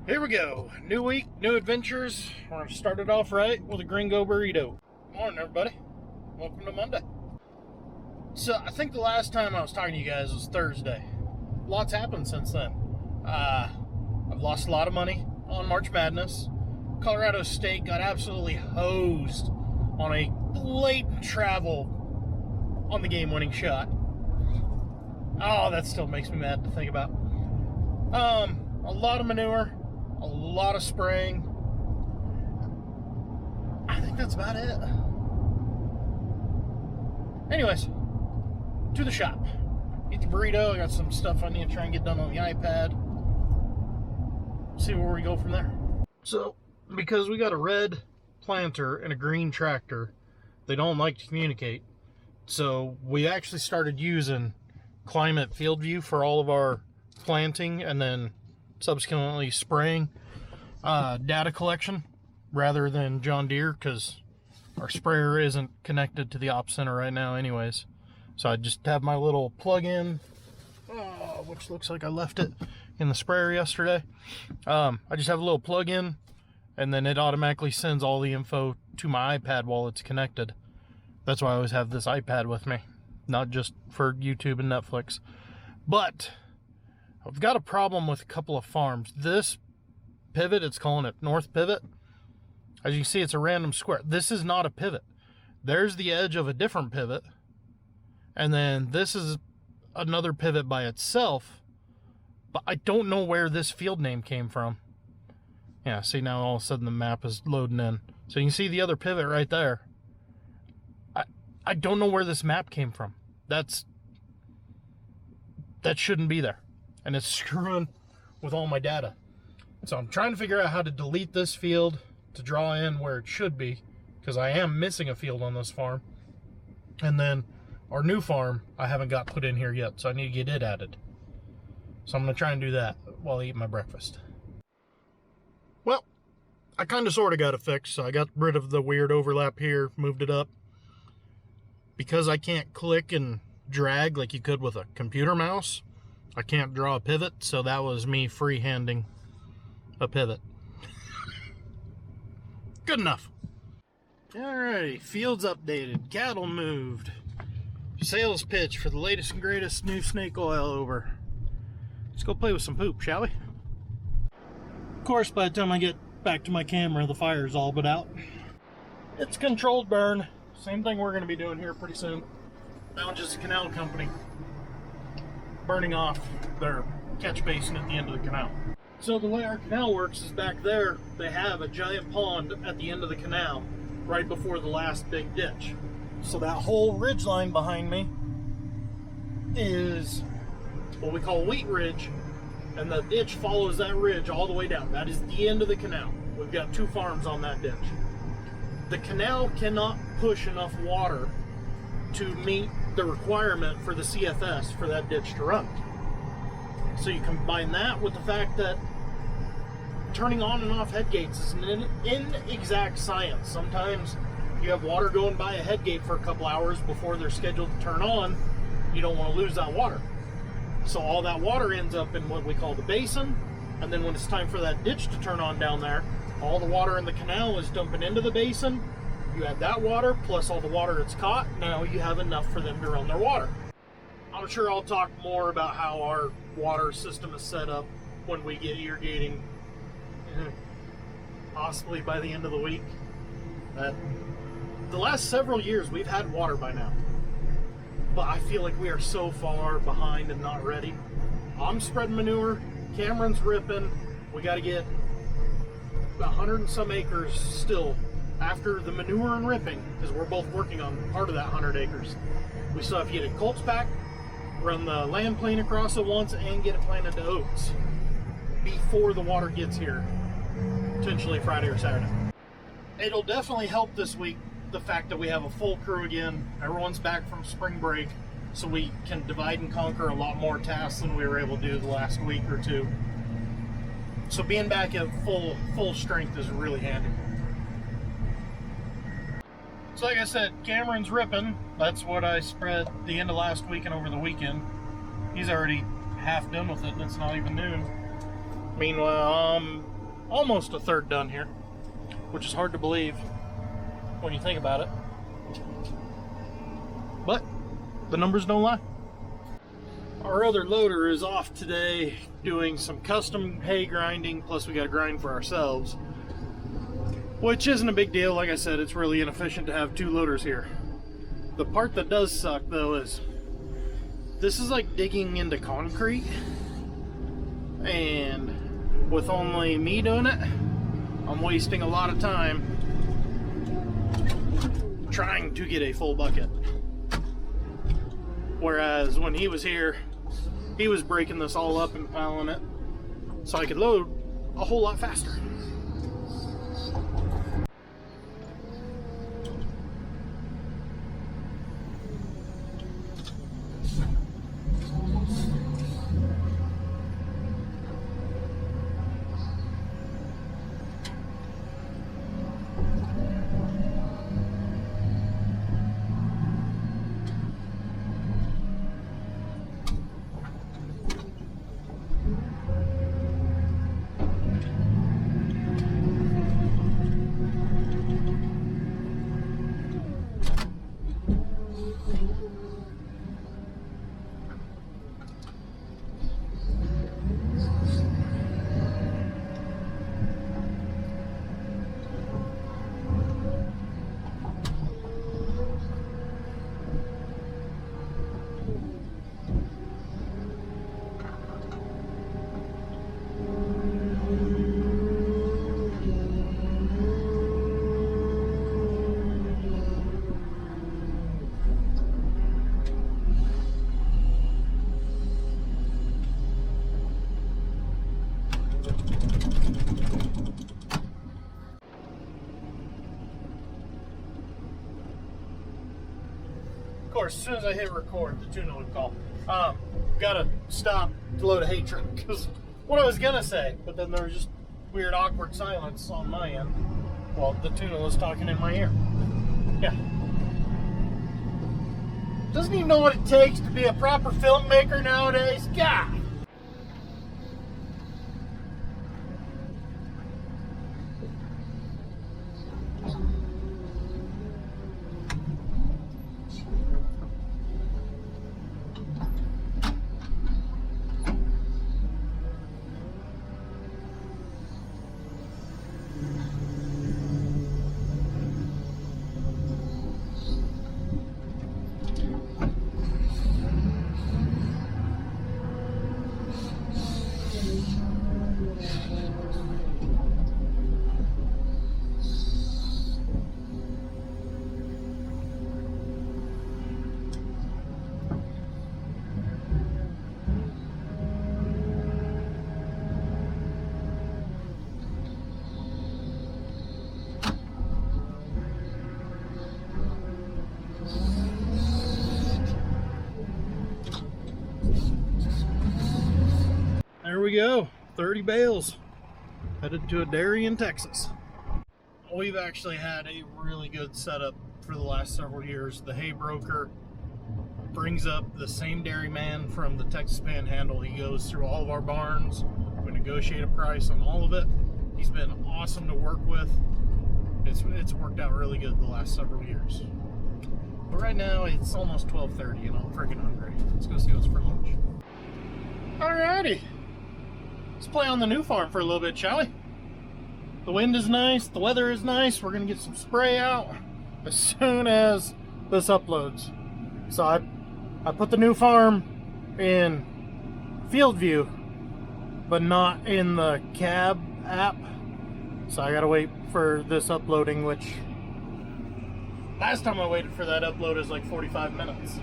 Here we go. New week, new adventures. We're going to start it off right with a gringo burrito. Morning, everybody. Welcome to Monday. So, I think the last time I was talking to you guys was Thursday. Lots happened since then. I've lost a lot of money on March Madness. Colorado State got absolutely hosed on a blatant travel on the game-winning shot. Oh, that still makes me mad to think about. A lot of manure, a lot of spraying. I think that's about it. Anyways, to the shop. Eat the burrito. I got some stuff I need to try and get done on the iPad. See where we go from there. So, because we got a red planter and a green tractor, they don't like to communicate. So, we actually started using Climate Field View for all of our planting and then subsequently spraying data collection rather than John Deere, because our sprayer isn't connected to the op center right now anyways. So I just have my little plug-in, which looks like I left it in the sprayer yesterday. I just have a little plug-in, and then it automatically sends all the info to my iPad while it's connected. That's why I always have this iPad with me, not just for YouTube and Netflix. But I've got a problem with a couple of farms. This pivot, it's calling it North Pivot. As you can see, it's a random square. This is not a pivot. There's the edge of a different pivot. And then this is another pivot by itself. But I don't know where this field name came from. Yeah, see, now all of a sudden the map is loading in. So you can see the other pivot right there. I don't know where this map came from. That shouldn't be there. And it's screwing with all my data. So I'm trying to figure out how to delete this field to draw in where it should be, because I am missing a field on this farm. And then our new farm I haven't got put in here yet, so I need to get it added. So I'm going to try and do that while I eat my breakfast. Well, I kind of sort of got it fixed. So I got rid of the weird overlap here, moved it up. Because I can't click and drag like you could with a computer mouse, I can't draw a pivot, so that was me freehanding a pivot. Good enough. Alrighty, fields updated, cattle moved, sales pitch for the latest and greatest new snake oil over. Let's go play with some poop, shall we? Of course, by the time I get back to my camera, the fire's all but out. It's controlled burn. Same thing we're going to be doing here pretty soon. Now just a canal company burning off their catch basin at the end of the canal. So the way our canal works is back there, they have a giant pond at the end of the canal, right before the last big ditch. So that whole ridge line behind me is what we call Wheat Ridge, and the ditch follows that ridge all the way down. That is the end of the canal. We've got 2 farms on that ditch. The canal cannot push enough water to meet the requirement for the CFS for that ditch to run. So you combine that with the fact that turning on and off head gates is an inexact science. Sometimes you have water going by a head gate for a couple hours before they're scheduled to turn on. You don't want to lose that water. So all that water ends up in what we call the basin, and then when it's time for that ditch to turn on down there, all the water in the canal is dumping into the basin. You add that water, plus all the water it's caught, now you have enough for them to run their water. I'm sure I'll talk more about how our water system is set up when we get irrigating, possibly by the end of the week. The last several years we've had water by now, but I feel like we are so far behind and not ready. I'm spreading manure, Cameron's ripping, we got to get 100 and some acres still after the manure and ripping, because we're both working on part of that 100 acres. We still have to get it Colts back, run the land plane across it once, and get it planted to oats before the water gets here, potentially Friday or Saturday. It'll definitely help this week, the fact that we have a full crew again. Everyone's back from spring break, so we can divide and conquer a lot more tasks than we were able to do the last week or two. So being back at full strength is really handy. So like I said, Cameron's ripping. That's what I spread the end of last week and over the weekend. He's already half done with it and it's not even noon. Meanwhile, I'm almost a third done here, which is hard to believe when you think about it. But the numbers don't lie. Our other loader is off today doing some custom hay grinding, plus we got to grind for ourselves, which isn't a big deal. Like I said, it's really inefficient to have two loaders here. The part that does suck though is this is like digging into concrete, and with only me doing it, I'm wasting a lot of time trying to get a full bucket. Whereas when he was here, he was breaking this all up and piling it so I could load a whole lot faster. Of course, as soon as I hit record, the tuna would call. Gotta stop to load a hay truck, because what I was gonna say, but then there was just weird, awkward silence on my end while the tuna was talking in my ear. Yeah. Doesn't even know what it takes to be a proper filmmaker nowadays. God. There we go, 30 bales headed to a dairy in Texas. We've actually had a really good setup for the last several years. The hay broker brings up the same dairyman from the Texas Panhandle. He goes through all of our barns. We negotiate a price on all of it. He's been awesome to work with. It's worked out really good the last several years. But right now it's almost 12:30 and I'm freaking hungry. Let's go see what's for lunch. Alrighty. Let's play on the new farm for a little bit, shall we? The wind is nice, the weather is nice. We're gonna get some spray out as soon as this uploads. So I put the new farm in field view, but not in the cab app. So I gotta wait for this uploading, which last time I waited for that upload is like 45 minutes.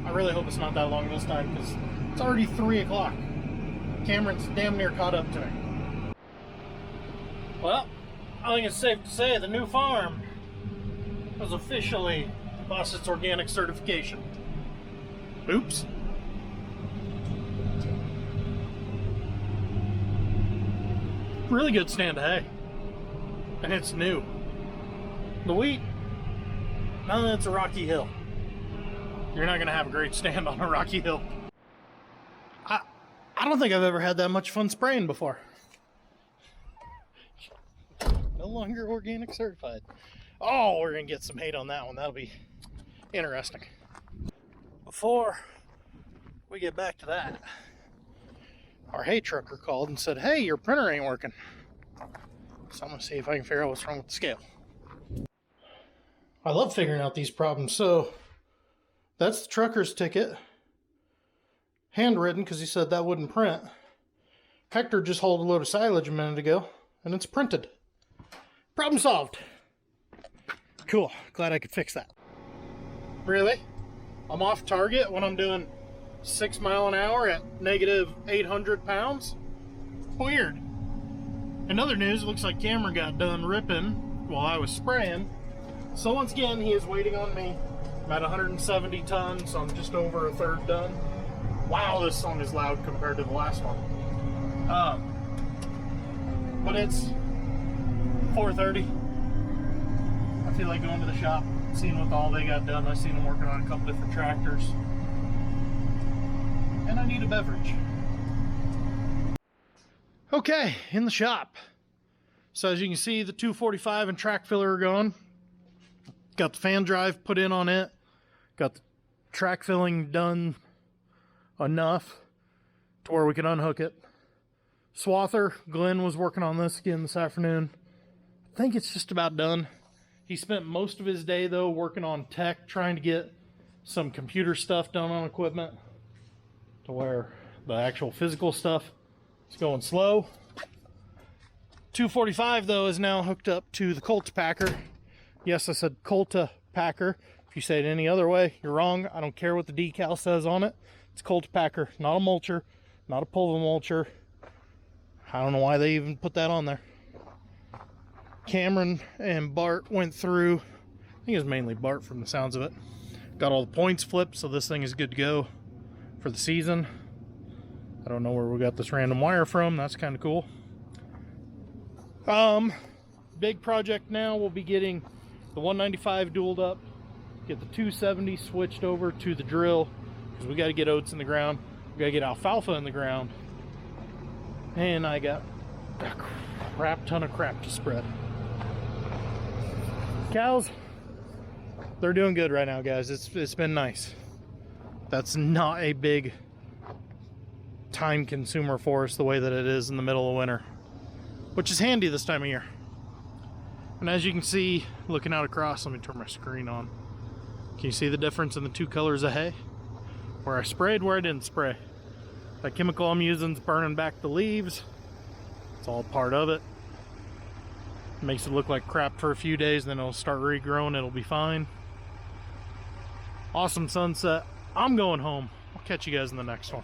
I really hope it's not that long this time, because it's already 3 o'clock. Cameron's damn near caught up to me. Well, I think it's safe to say the new farm has officially lost its organic certification. Oops. Really good stand of hay. And it's new. The wheat, now that it's a rocky hill, you're not going to have a great stand on a rocky hill. I don't think I've ever had that much fun spraying before. no longer organic certified. Oh, we're gonna get some hate on that one. That'll be interesting. Before we get back to that, our hay trucker called and said, hey, your printer ain't working. So I'm gonna see if I can figure out what's wrong with the scale. I love figuring out these problems. So that's the trucker's ticket. Handwritten, because he said that wouldn't print. Hector just hauled a load of silage a minute ago, and it's printed. Problem solved. Cool. Glad I could fix that. Really? I'm off target when I'm doing 6 miles an hour at negative 800 pounds? Weird. In other news, it looks like Cameron got done ripping while I was spraying. So once again, he is waiting on me. I'm at 170 tons, so I'm just over a third done. Wow, this song is loud compared to the last one. But it's 4:30. I feel like going to the shop, seeing what all they got done. I've seen them working on a couple different tractors. And I need a beverage. Okay, in the shop. So as you can see, the 245 and track filler are gone. Got the fan drive put in on it. Got the track filling done enough to where we can unhook it. Swather, Glenn was working on this again this afternoon. I think it's just about done. He spent most of his day though working on tech, trying to get some computer stuff done on equipment to where the actual physical stuff is going slow. 245 though is now hooked up to the Colta Packer. Yes, I said Colta Packer. If you say it any other way, you're wrong. I don't care what the decal says on it. It's Colta Packer, not a mulcher, not a pulver mulcher. I don't know why they even put that on there. Cameron and Bart went through, I think it was mainly Bart from the sounds of it. Got all the points flipped, so this thing is good to go for the season. I don't know where we got this random wire from. That's kind of cool. Big project now, we'll be getting the 195 dualed up, get the 270 switched over to the drill, because we got to get oats in the ground, we got to get alfalfa in the ground, and I got a crap ton of crap to spread. Cows, they're doing good right now, guys. It's been nice. That's not a big time consumer for us the way that it is in the middle of winter, which is handy this time of year. And as you can see, looking out across, let me turn my screen on. Can you see the difference in the two colors of hay? Where I sprayed, where I didn't spray. That chemical I'm using is burning back the leaves. It's all part of it. Makes it look like crap for a few days, then it'll start regrowing, it'll be fine. Awesome sunset. I'm going home. I'll catch you guys in the next one.